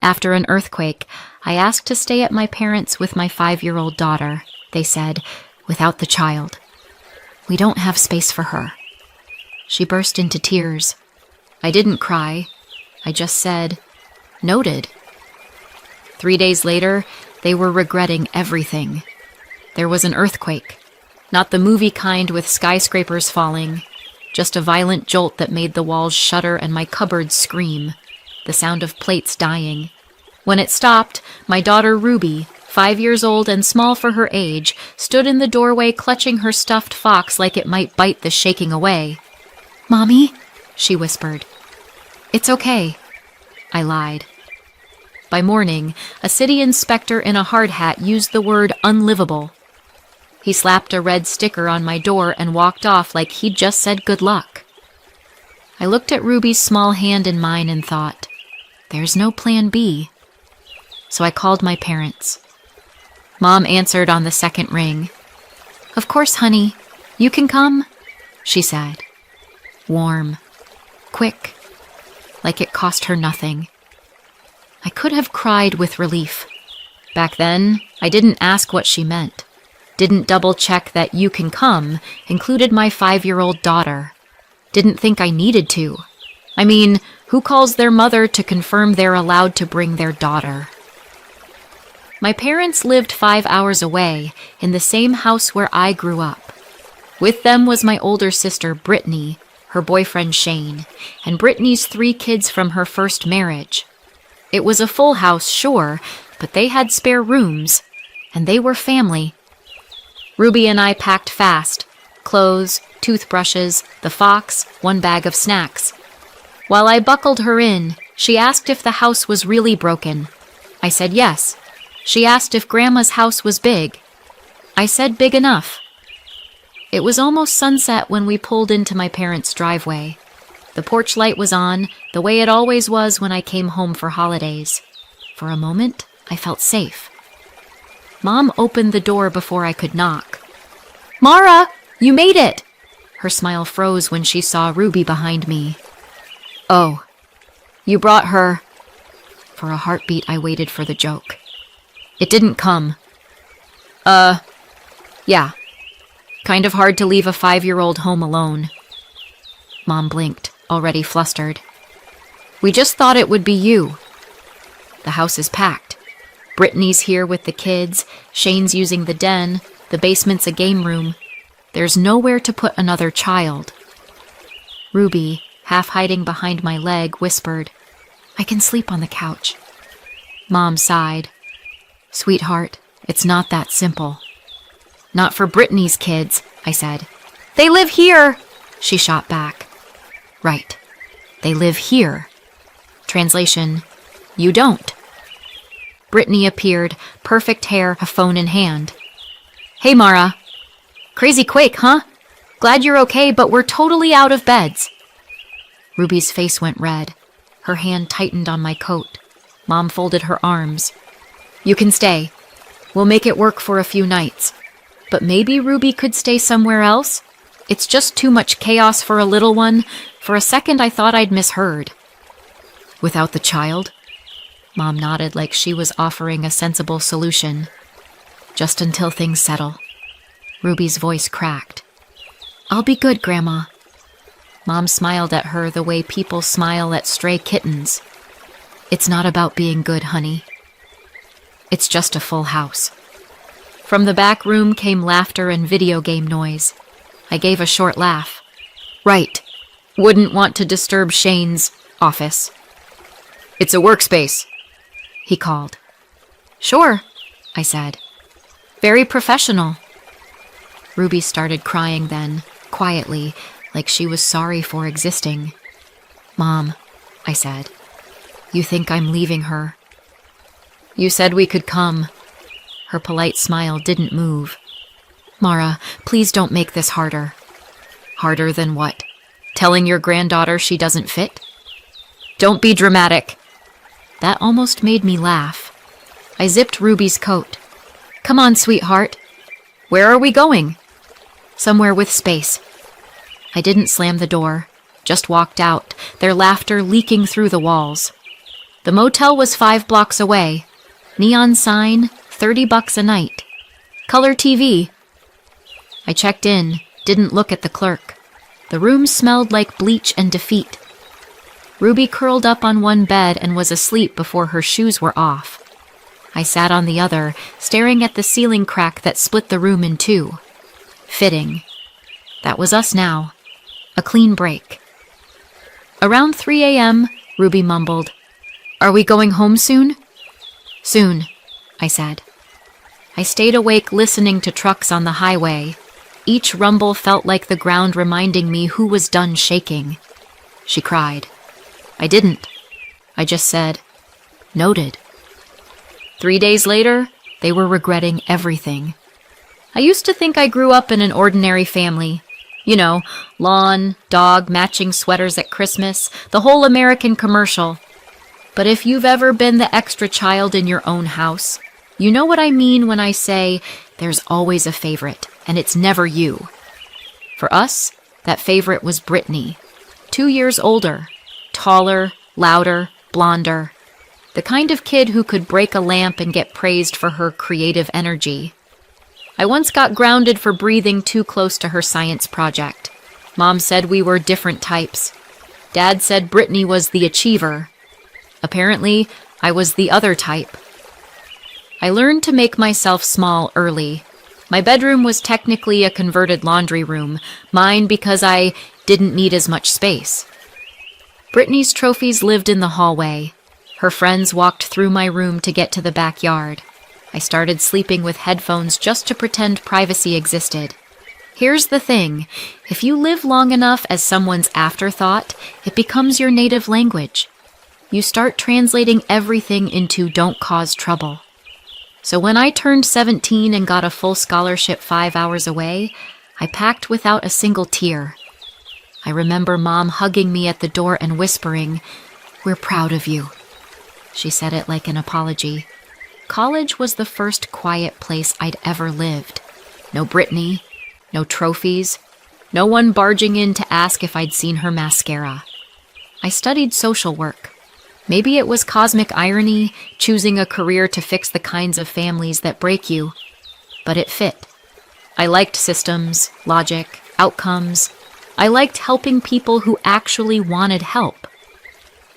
After an earthquake, I asked to stay at my parents' with my 5-year-old daughter, they said, without the child. We don't have space for her. She burst into tears. I didn't cry. I just said, noted. 3 days later, they were regretting everything. There was an earthquake. Not the movie kind with skyscrapers falling, just a violent jolt that made the walls shudder and my cupboards scream, the sound of plates dying. When it stopped, my daughter Ruby, 5 years old and small for her age, stood in the doorway clutching her stuffed fox like it might bite the shaking away. "Mommy," she whispered. "It's okay," I lied. By morning, a city inspector in a hard hat used the word unlivable. He slapped a red sticker on my door and walked off like he'd just said good luck. I looked at Ruby's small hand in mine and thought, there's no plan B. So I called my parents. Mom answered on the second ring. "Of course, honey. You can come," she said. Warm. Quick. Like it cost her nothing. I could have cried with relief. Back then, I didn't ask what she meant. Didn't double-check that "you can come" included my 5-year-old daughter. Didn't think I needed to. I mean, who calls their mother to confirm they're allowed to bring their daughter? My parents lived 5 hours away, in the same house where I grew up. With them was my older sister, Brittany, her boyfriend, Shane, and Brittany's 3 kids from her first marriage. It was a full house, sure, but they had spare rooms, and they were family. Ruby and I packed fast. Clothes, toothbrushes, the fox, 1 bag of snacks. While I buckled her in, she asked if the house was really broken. I said yes. She asked if Grandma's house was big. I said big enough. It was almost sunset when we pulled into my parents' driveway. The porch light was on, the way it always was when I came home for holidays. For a moment, I felt safe. Mom opened the door before I could knock. "Mara, you made it!" Her smile froze when she saw Ruby behind me. "Oh, you brought her." For a heartbeat, I waited for the joke. "It didn't come." Yeah. Kind of hard to leave a 5-year-old home alone." Mom blinked, already flustered. "We just thought it would be you. The house is packed. Brittany's here with the kids, Shane's using the den, the basement's a game room. There's nowhere to put another child." Ruby, half hiding behind my leg, whispered, "I can sleep on the couch." Mom sighed. "Sweetheart, it's not that simple." "Not for Brittany's kids," I said. "They live here," she shot back. "Right. They live here." Translation, you don't. Brittany appeared, perfect hair, a phone in hand. "Hey, Mara. Crazy quake, huh? Glad you're okay, but we're totally out of beds." Ruby's face went red. Her hand tightened on my coat. Mom folded her arms. "You can stay. We'll make it work for a few nights. But maybe Ruby could stay somewhere else? It's just too much chaos for a little one. For a second, I thought I'd misheard." "Without the child?" Mom nodded like she was offering a sensible solution. "Just until things settle." Ruby's voice cracked. "I'll be good, Grandma." Mom smiled at her the way people smile at stray kittens. "It's not about being good, honey. It's just a full house." From the back room came laughter and video game noise. I gave a short laugh. "Right. Wouldn't want to disturb Shane's office." "It's a workspace," he called. "Sure," I said. "Very professional." Ruby started crying then, quietly, like she was sorry for existing. "Mom," I said, "you think I'm leaving her?" "You said we could come." Her polite smile didn't move. "Mara, please don't make this harder." "Harder than what? Telling your granddaughter she doesn't fit?" "Don't be dramatic." That almost made me laugh. I zipped Ruby's coat. "Come on, sweetheart." "Where are we going?" "Somewhere with space." I didn't slam the door, just walked out, their laughter leaking through the walls. The motel was 5 blocks away. Neon sign, $30 a night. Color TV. I checked in, didn't look at the clerk. The room smelled like bleach and defeat. Ruby curled up on one bed and was asleep before her shoes were off. I sat on the other, staring at the ceiling crack that split the room in two. Fitting. That was us now. A clean break. Around 3 a.m., Ruby mumbled, "Are we going home soon?" "Soon," I said. I stayed awake listening to trucks on the highway. Each rumble felt like the ground reminding me who was done shaking. She cried. I didn't. I just said, "Noted." 3 days later, they were regretting everything. I used to think I grew up in an ordinary family. You know, lawn, dog, matching sweaters at Christmas, the whole American commercial. But if you've ever been the extra child in your own house, you know what I mean when I say there's always a favorite, and it's never you. For us, that favorite was Brittany, 2 years older, taller, louder, blonder. The kind of kid who could break a lamp and get praised for her creative energy. I once got grounded for breathing too close to her science project. Mom said we were different types. Dad said Brittany was the achiever. Apparently, I was the other type. I learned to make myself small early. My bedroom was technically a converted laundry room, mine because I didn't need as much space. Brittany's trophies lived in the hallway. Her friends walked through my room to get to the backyard. I started sleeping with headphones just to pretend privacy existed. Here's the thing. If you live long enough as someone's afterthought, it becomes your native language. You start translating everything into "don't cause trouble." So when I turned 17 and got a full scholarship 5 hours away, I packed without a single tear. I remember Mom hugging me at the door and whispering, "We're proud of you." She said it like an apology. College was the first quiet place I'd ever lived. No Brittany, no trophies, no one barging in to ask if I'd seen her mascara. I studied social work. Maybe it was cosmic irony, choosing a career to fix the kinds of families that break you. But it fit. I liked systems, logic, outcomes. I liked helping people who actually wanted help.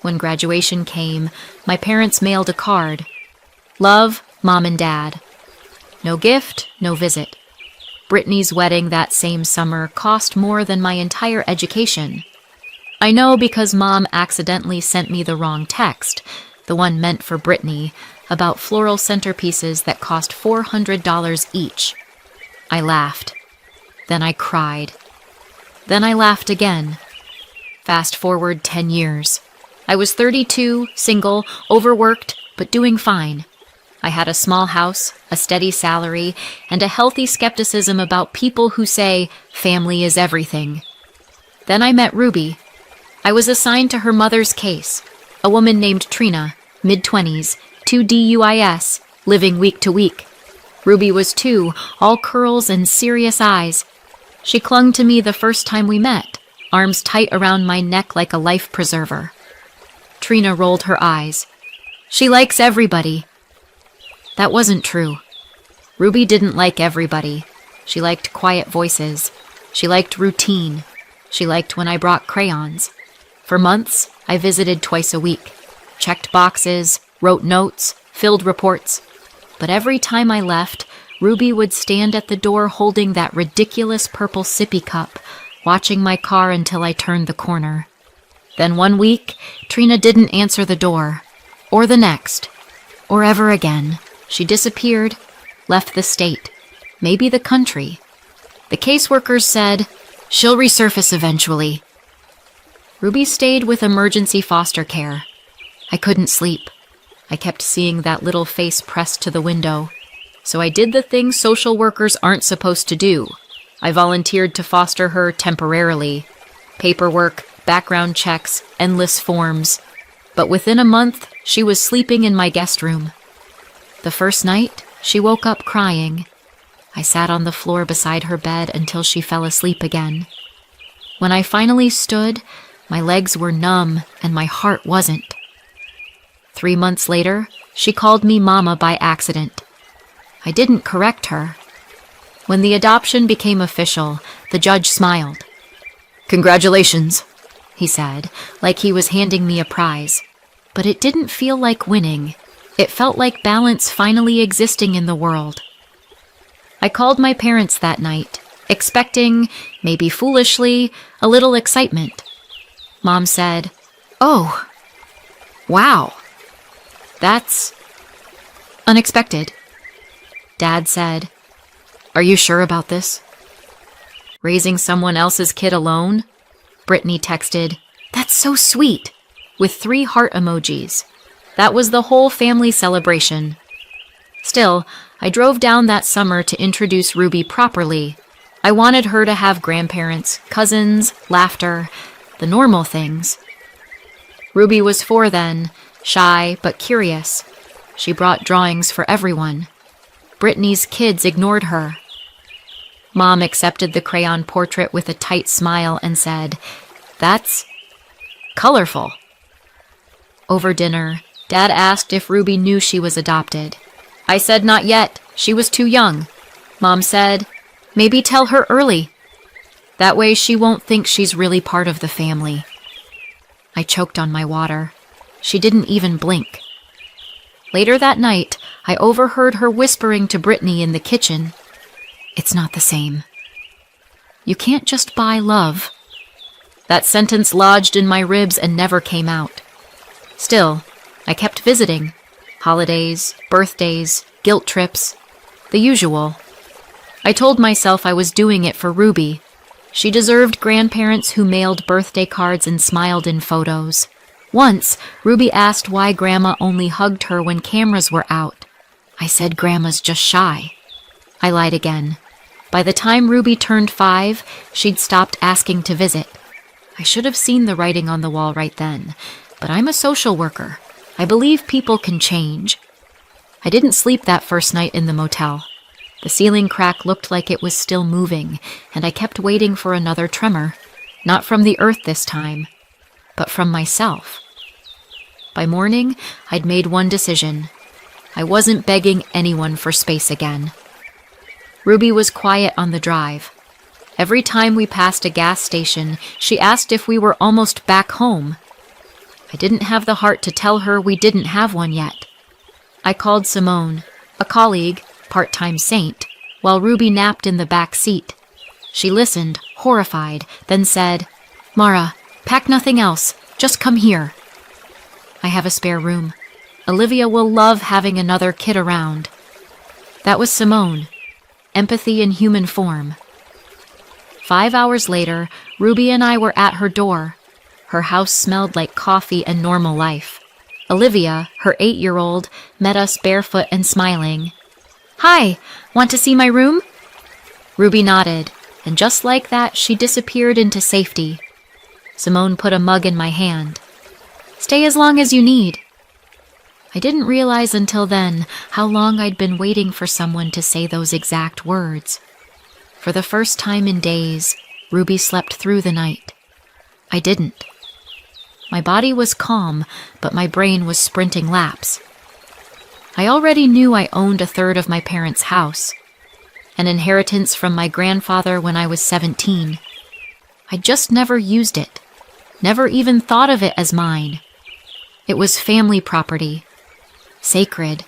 When graduation came, my parents mailed a card. Love, Mom and Dad. No gift, no visit. Brittany's wedding that same summer cost more than my entire education. I know because Mom accidentally sent me the wrong text, the one meant for Brittany, about floral centerpieces that cost $400 each. I laughed. Then I cried. Then I laughed again. Fast forward 10 years. I was 32, single, overworked, but doing fine. I had a small house, a steady salary, and a healthy skepticism about people who say family is everything. Then I met Ruby. I was assigned to her mother's case, a woman named Trina, mid-20s, 2 DUIs, living week to week. Ruby was 2, all curls and serious eyes. She clung to me the first time we met, arms tight around my neck like a life preserver. Trina rolled her eyes. She likes everybody. That wasn't true. Ruby didn't like everybody. She liked quiet voices. She liked routine. She liked when I brought crayons. For months, I visited twice a week, checked boxes, wrote notes, filled reports. But every time I left, Ruby would stand at the door holding that ridiculous purple sippy cup, watching my car until I turned the corner. Then one week, Trina didn't answer the door, or the next, or ever again. She disappeared, left the state, maybe the country. The caseworkers said, "She'll resurface eventually." Ruby stayed with emergency foster care. I couldn't sleep. I kept seeing that little face pressed to the window. So I did the things social workers aren't supposed to do. I volunteered to foster her temporarily. Paperwork, background checks, endless forms. But within a month, she was sleeping in my guest room. The first night, she woke up crying. I sat on the floor beside her bed until she fell asleep again. When I finally stood, my legs were numb and my heart wasn't. 3 months later, she called me Mama by accident. I didn't correct her. When the adoption became official, the judge smiled. "Congratulations," he said, like he was handing me a prize. But it didn't feel like winning. It felt like balance finally existing in the world. I called my parents that night, expecting, maybe foolishly, a little excitement. Mom said, "Oh, wow, that's unexpected." Dad said, "Are you sure about this?" "Raising someone else's kid alone?" Brittany texted, "That's so sweet," with 3 heart emojis. That was the whole family celebration. Still, I drove down that summer to introduce Ruby properly. I wanted her to have grandparents, cousins, laughter, the normal things. Ruby was 4 then, shy but curious. She brought drawings for everyone. Brittany's kids ignored her. Mom accepted the crayon portrait with a tight smile and said, "That's colorful." Over dinner, Dad asked if Ruby knew she was adopted. I said not yet, she was too young. Mom said, "Maybe tell her early. That way she won't think she's really part of the family." I choked on my water. She didn't even blink. Later that night, I overheard her whispering to Brittany in the kitchen, "It's not the same. You can't just buy love." That sentence lodged in my ribs and never came out. Still, I kept visiting. Holidays, birthdays, guilt trips, the usual. I told myself I was doing it for Ruby. She deserved grandparents who mailed birthday cards and smiled in photos. Once, Ruby asked why Grandma only hugged her when cameras were out. I said Grandma's just shy. I lied again. By the time Ruby turned 5, she'd stopped asking to visit. I should have seen the writing on the wall right then, but I'm a social worker. I believe people can change. I didn't sleep that first night in the motel. The ceiling crack looked like it was still moving, and I kept waiting for another tremor. Not from the earth this time, but from myself. By morning, I'd made one decision. I wasn't begging anyone for space again. Ruby was quiet on the drive. Every time we passed a gas station, she asked if we were almost back home. I didn't have the heart to tell her we didn't have one yet. I called Simone, a colleague, part-time saint, while Ruby napped in the back seat. She listened, horrified, then said, "Mara, pack nothing else. Just come here. I have a spare room. Olivia will love having another kid around." That was Simone. Empathy in human form. 5 hours later, Ruby and I were at her door. Her house smelled like coffee and normal life. Olivia, her 8-year-old, met us barefoot and smiling. "Hi, want to see my room?" Ruby nodded, and just like that, she disappeared into safety. Simone put a mug in my hand. "Stay as long as you need." I didn't realize until then how long I'd been waiting for someone to say those exact words. For the first time in days, Ruby slept through the night. I didn't. My body was calm, but my brain was sprinting laps. I already knew I owned a third of my parents' house, an inheritance from my grandfather when I was 17. I just never used it, never even thought of it as mine. It was family property, sacred,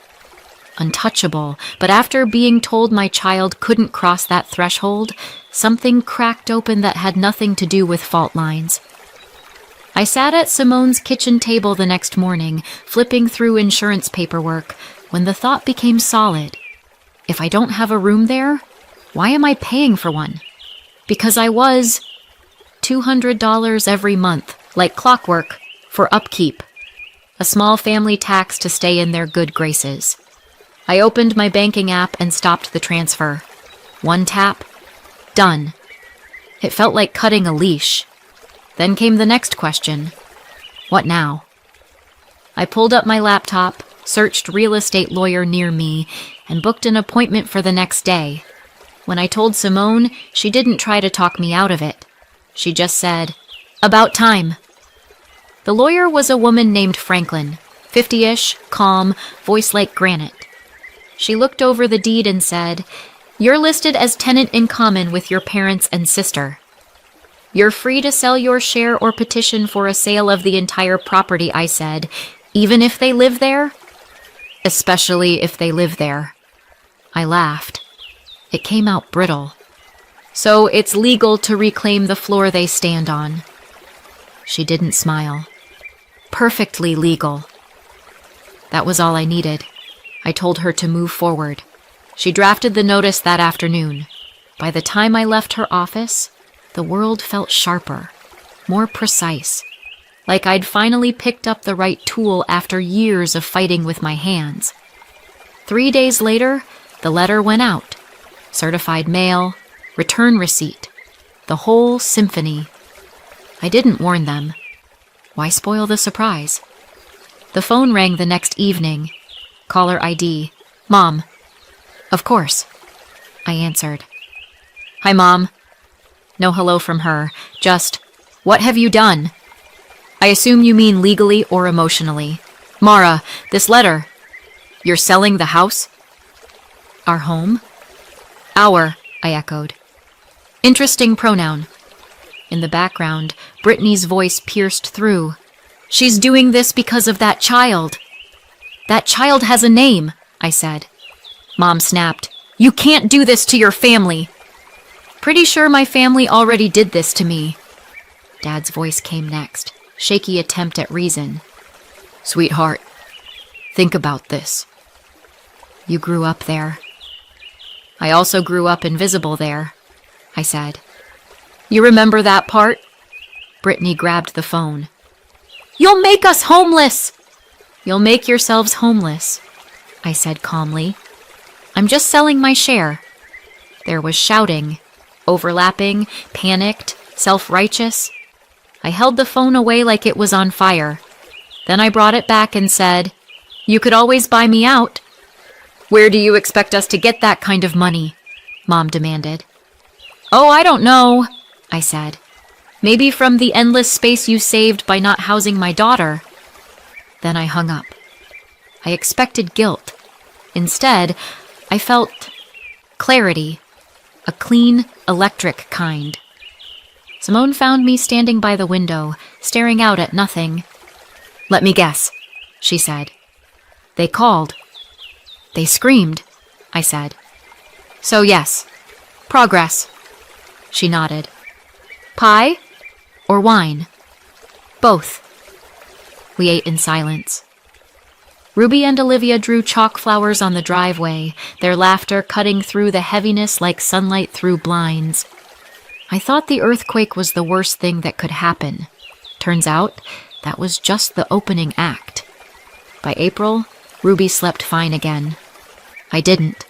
untouchable, but after being told my child couldn't cross that threshold, something cracked open that had nothing to do with fault lines. I sat at Simone's kitchen table the next morning, flipping through insurance paperwork, when the thought became solid. If I don't have a room there, why am I paying for one? Because I was $200 every month, like clockwork, for upkeep. A small family tax to stay in their good graces. I opened my banking app and stopped the transfer. One tap, done. It felt like cutting a leash. Then came the next question. What now? I pulled up my laptop, searched real estate lawyer near me, and booked an appointment for the next day. When I told Simone, she didn't try to talk me out of it. She just said, "About time." The lawyer was a woman named Franklin. 50-ish, calm, voice like granite. She looked over the deed and said, "You're listed as tenant in common with your parents and sister. You're free to sell your share or petition for a sale of the entire property," I said, "even if they live there?" "Especially if they live there." I laughed. It came out brittle. "So it's legal to reclaim the floor they stand on." She didn't smile. "Perfectly legal." That was all I needed. I told her to move forward. She drafted the notice that afternoon. By the time I left her office, the world felt sharper, more precise, like I'd finally picked up the right tool after years of fighting with my hands. 3 days later, the letter went out. Certified mail, return receipt, the whole symphony. I didn't warn them. Why spoil the surprise? The phone rang the next evening. Caller ID. "Mom." "Of course." I answered. "Hi, Mom." No hello from her, just, "What have you done?" "I assume you mean legally or emotionally." "Mara, this letter." "You're selling the house?" "Our home?" "Our," I echoed. "Interesting pronoun." In the background, Brittany's voice pierced through. "She's doing this because of that child." "That child has a name," I said. Mom snapped. "You can't do this to your family." "Pretty sure my family already did this to me." Dad's voice came next, shaky attempt at reason. "Sweetheart, think about this. You grew up there." "I also grew up invisible there," I said. "You remember that part?" Brittany grabbed the phone. "You'll make us homeless!" "You'll make yourselves homeless," I said calmly. "I'm just selling my share." There was shouting, overlapping, panicked, self-righteous. I held the phone away like it was on fire. Then I brought it back and said, "You could always buy me out." "Where do you expect us to get that kind of money?" Mom demanded. "Oh, I don't know," I said. "Maybe from the endless space you saved by not housing my daughter." Then I hung up. I expected guilt. Instead, I felt clarity, a clean, electric kind. Simone found me standing by the window, staring out at nothing. "Let me guess," she said. "They called." "They screamed," I said. "So yes, progress." She nodded. "Pie or wine?" "Both." We ate in silence. Ruby and Olivia drew chalk flowers on the driveway, their laughter cutting through the heaviness like sunlight through blinds. I thought the earthquake was the worst thing that could happen. Turns out, that was just the opening act. By April, Ruby slept fine again. I didn't.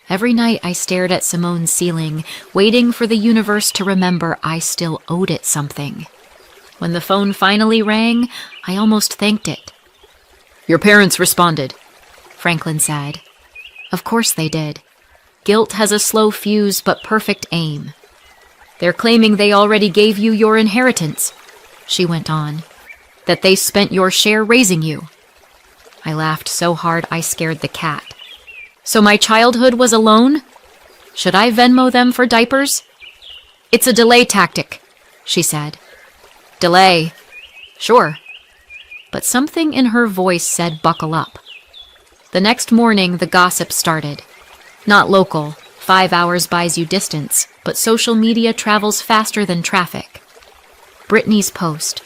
Every night I stared at Simone's ceiling, waiting for the universe to remember I still owed it something. When the phone finally rang, I almost thanked it. "Your parents responded," Franklin said. Of course they did. Guilt has a slow fuse but perfect aim. "They're claiming they already gave you your inheritance," she went on. "That they spent your share raising you." I laughed so hard I scared the cat. "So my childhood was a loan? Should I Venmo them for diapers?" "It's a delay tactic," she said. "Delay? Sure." But something in her voice said buckle up. The next morning, the gossip started. Not local, 5 hours buys you distance, but social media travels faster than traffic. Brittany's post.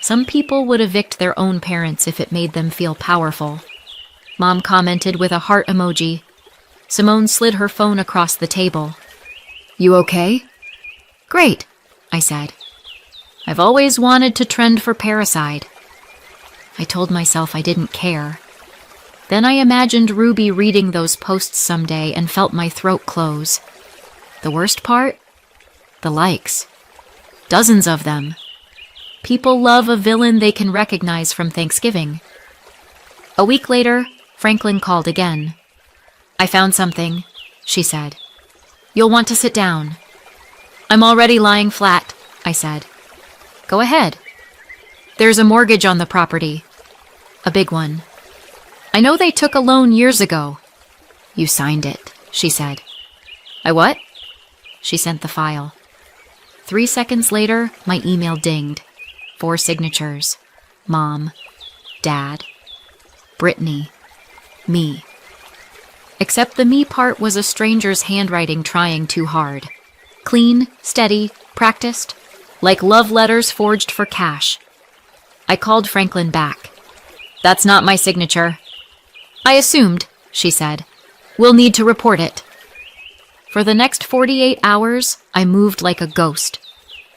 Some people would evict their own parents if it made them feel powerful. Mom commented with a heart emoji. Simone slid her phone across the table. "You okay?" "Great," I said. "I've always wanted to trend for parasite." I told myself I didn't care. Then I imagined Ruby reading those posts someday and felt my throat close. The worst part? The likes. Dozens of them. People love a villain they can recognize from Thanksgiving. A week later, Franklin called again. "I found something," she said. "You'll want to sit down." "I'm already lying flat," I said. "Go ahead." "There's a mortgage on the property." A big one. I know they took a loan years ago. You signed it, she said. I what? She sent the file. 3 seconds later, my email dinged. 4 signatures. Mom, Dad, Brittany, me. Except the me part was a stranger's handwriting trying too hard. Clean, steady, practiced, like love letters forged for cash. I called Franklin back. That's not my signature. I assumed, she said. We'll need to report it. For the next 48 hours, I moved like a ghost.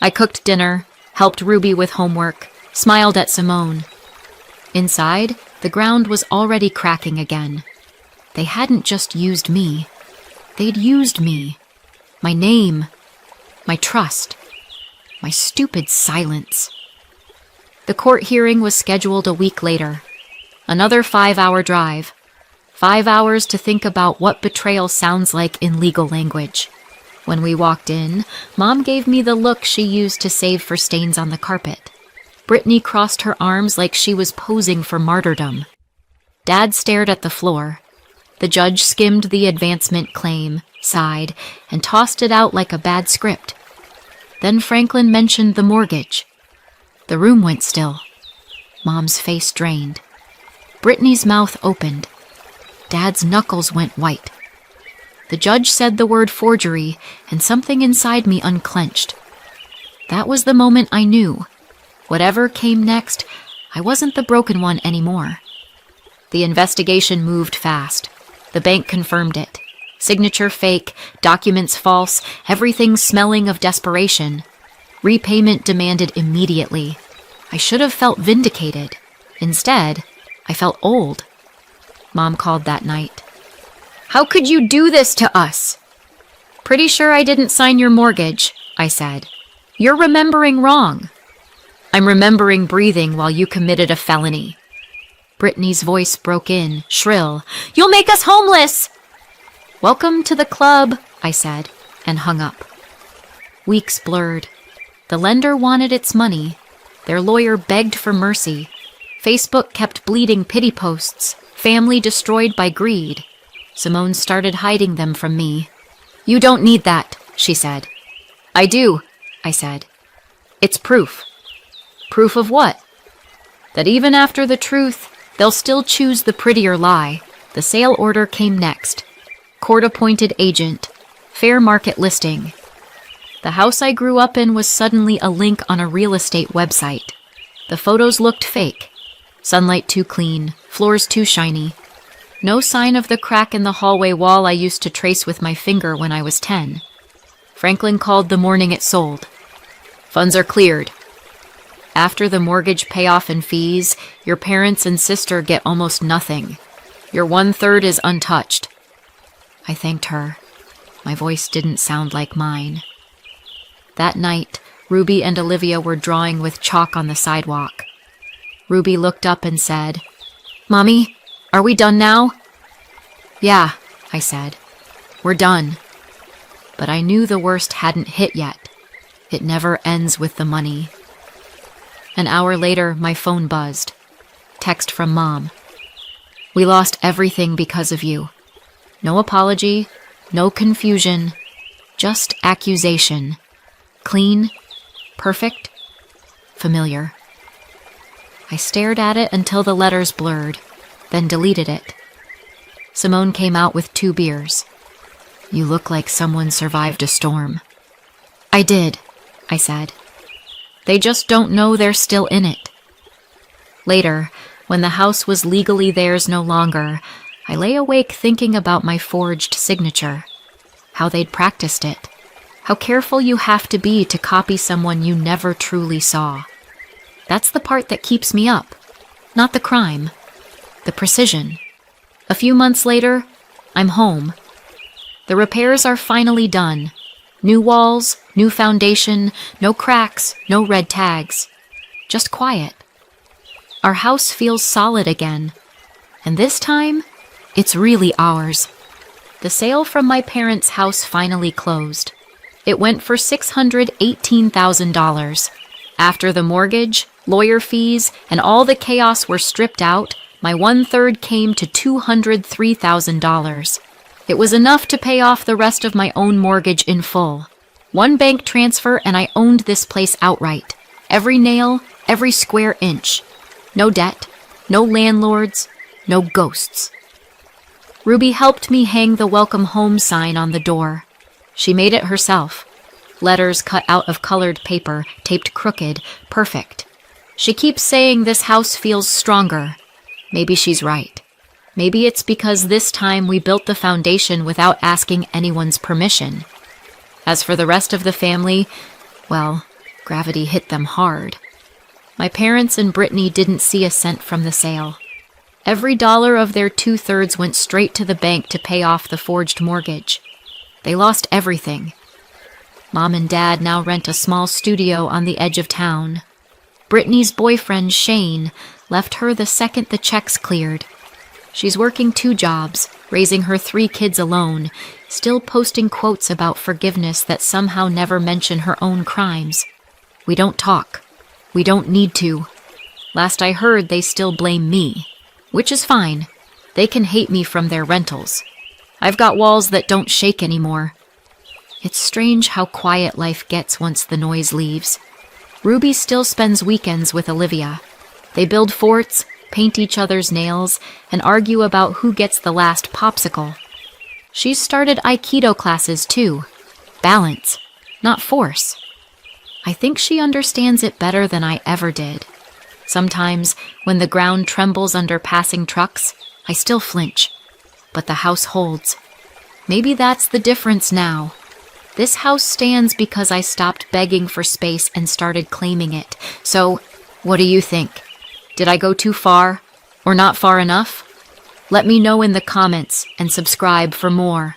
I cooked dinner, helped Ruby with homework, smiled at Simone. Inside, the ground was already cracking again. They hadn't just used me. They'd used me. My name. My trust. My stupid silence. The court hearing was scheduled a week later. Another 5-hour drive. 5 hours to think about what betrayal sounds like in legal language. When we walked in, Mom gave me the look she used to save for stains on the carpet. Brittany crossed her arms like she was posing for martyrdom. Dad stared at the floor. The judge skimmed the advancement claim, sighed, and tossed it out like a bad script. Then Franklin mentioned the mortgage. The room went still. Mom's face drained. Brittany's mouth opened. Dad's knuckles went white. The judge said the word forgery, and something inside me unclenched. That was the moment I knew. Whatever came next, I wasn't the broken one anymore. The investigation moved fast. The bank confirmed it. Signature fake, documents false, everything smelling of desperation. Repayment demanded immediately. I should have felt vindicated. Instead, I felt old. Mom called that night. How could you do this to us? Pretty sure I didn't sign your mortgage, I said. You're remembering wrong. I'm remembering breathing while you committed a felony. Brittany's voice broke in, shrill. You'll make us homeless! Welcome to the club, I said, and hung up. Weeks blurred. The lender wanted its money. Their lawyer begged for mercy. Facebook kept bleeding pity posts. Family destroyed by greed. Simone started hiding them from me. You don't need that, she said. I do, I said. It's proof. Proof of what? That even after the truth, they'll still choose the prettier lie. The sale order came next. Court-appointed agent. Fair market listing. The house I grew up in was suddenly a link on a real estate website. The photos looked fake. Sunlight too clean, floors too shiny. No sign of the crack in the hallway wall I used to trace with my finger when I was 10. Franklin called the morning it sold. Funds are cleared. After the mortgage payoff and fees, your parents and sister get almost nothing. Your 1/3 is untouched. I thanked her. My voice didn't sound like mine. That night, Ruby and Olivia were drawing with chalk on the sidewalk. Ruby looked up and said, Mommy, are we done now? Yeah, I said. We're done. But I knew the worst hadn't hit yet. It never ends with the money. An hour later, my phone buzzed. Text from Mom. We lost everything because of you. No apology, no confusion, just accusation. Clean, perfect, familiar. I stared at it until the letters blurred, then deleted it. Simone came out with 2 beers. You look like someone survived a storm. I did, I said. They just don't know they're still in it. Later, when the house was legally theirs no longer, I lay awake thinking about my forged signature, how they'd practiced it, how careful you have to be to copy someone you never truly saw. That's the part that keeps me up, not the crime, the precision. A few months later, I'm home. The repairs are finally done. New walls, new foundation, no cracks, no red tags. Just quiet. Our house feels solid again. And this time, it's really ours. The sale from my parents' house finally closed. It went for $618,000. After the mortgage, Lawyer fees and all the chaos were stripped out. My 1/3 came to $203,000. It was enough to pay off the rest of my own mortgage in full. One bank transfer and I owned this place outright. Every nail, every square inch. No debt, no landlords, no ghosts. Ruby helped me hang the welcome home sign on the door. She made it herself. Letters cut out of colored paper, taped crooked, perfect. She keeps saying this house feels stronger. Maybe she's right. Maybe it's because this time we built the foundation without asking anyone's permission. As for the rest of the family, well, gravity hit them hard. My parents and Brittany didn't see a cent from the sale. Every dollar of their 2/3 went straight to the bank to pay off the forged mortgage. They lost everything. Mom and Dad now rent a small studio on the edge of town. Brittany's boyfriend, Shane, left her the second the checks cleared. She's working 2 jobs, raising her 3 kids alone, still posting quotes about forgiveness that somehow never mention her own crimes. We don't talk. We don't need to. Last I heard, they still blame me, which is fine. They can hate me from their rentals. I've got walls that don't shake anymore. It's strange how quiet life gets once the noise leaves. Ruby still spends weekends with Olivia. They build forts, paint each other's nails, and argue about who gets the last popsicle. She's started Aikido classes too. Balance, not force. I think she understands it better than I ever did. Sometimes, when the ground trembles under passing trucks, I still flinch. But the house holds. Maybe that's the difference now. This house stands because I stopped begging for space and started claiming it. So, what do you think? Did I go too far? Or not far enough? Let me know in the comments and subscribe for more.